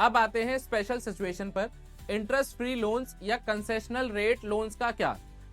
अब आते हैं स्पेशल सिचुएशन पर। इंटरेस्ट फ्री लोन्स या कंसेशनल रेट लोन्स का क्या?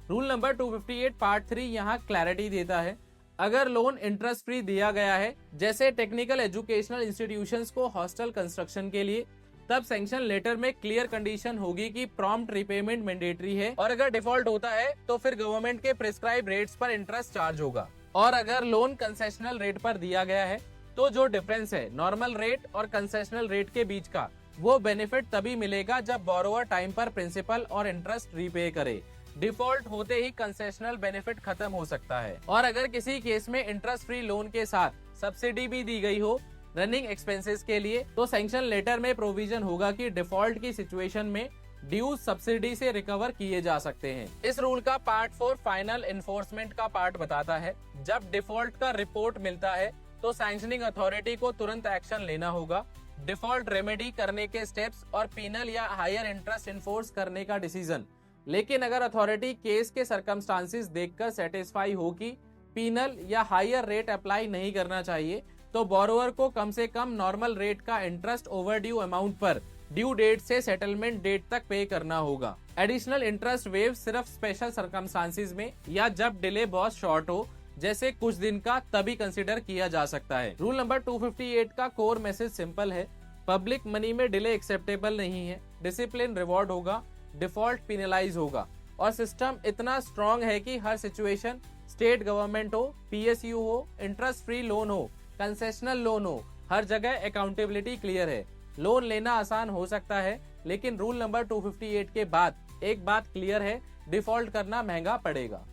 रूल नंबर 258 पार्ट 3 यहाँ क्लैरिटी देता है। अगर लोन इंटरेस्ट फ्री दिया गया है, जैसे टेक्निकल एजुकेशनल इंस्टीट्यूशंस को हॉस्टल कंस्ट्रक्शन के लिए, तब सैंक्शन लेटर में क्लियर कंडीशन होगी कि प्रॉम्प्ट रिपेमेंट मैंडेटरी है, और अगर डिफॉल्ट होता है तो फिर गवर्नमेंट के प्रिस्क्राइब रेट्स पर इंटरेस्ट चार्ज होगा। और अगर लोन कंसेशनल रेट पर दिया गया है तो जो डिफरेंस है नॉर्मल रेट और कंसेशनल रेट के बीच का, वो बेनिफिट तभी मिलेगा जब बोरोवर टाइम पर प्रिंसिपल और इंटरेस्ट रीपे करे। डिफॉल्ट होते ही कंसेशनल बेनिफिट खत्म हो सकता है। और अगर किसी केस में इंटरेस्ट फ्री लोन के साथ सब्सिडी भी दी गई हो रनिंग एक्सपेंसेस के लिए, तो सैंक्शन लेटर में प्रोविजन होगा कि डिफॉल्ट की सिचुएशन में ड्यूज सब्सिडी से रिकवर किए जा सकते हैं। इस रूल का पार्ट 4 फाइनल इन्फोर्समेंट का पार्ट बताता है, जब डिफॉल्ट का रिपोर्ट मिलता है तो सैंक्शनिंग अथॉरिटी को तुरंत एक्शन लेना होगा। डिफॉल्ट रेमेडी करने के स्टेप्स और पीनल या हायर इंटरेस्ट इन्फोर्स करने का डिसीजन। लेकिन अगर अथॉरिटी केस के सर्कमस्टांसिस देखकर सेटिस्फाई हो कि पीनल या हायर रेट अप्लाई नहीं करना चाहिए, तो बोरोवर को कम से कम नॉर्मल रेट का इंटरेस्ट ओवरड्यू अमाउंट पर ड्यू डेट से सेटलमेंट डेट तक पे करना होगा। एडिशनल इंटरेस्ट वेव सिर्फ स्पेशल सर्कमस्टांसिस में या जब डिले बहुत शॉर्ट हो, जैसे कुछ दिन का, तभी कंसिडर किया जा सकता है। रूल नंबर 258 का कोर मैसेज सिंपल है, पब्लिक मनी में डिले एक्सेप्टेबल नहीं है, डिसिप्लिन रिवॉर्ड होगा, डिफॉल्ट पिनलाइज होगा, और सिस्टम इतना स्ट्रॉन्ग है कि हर सिचुएशन, स्टेट गवर्नमेंट हो, पीएसयू हो, इंटरेस्ट फ्री लोन हो, कंसेशनल लोन हो, हर जगह अकाउंटेबिलिटी क्लियर है। लोन लेना आसान हो सकता है, लेकिन रूल नंबर 258 के बाद एक बात क्लियर है, डिफॉल्ट करना महंगा पड़ेगा।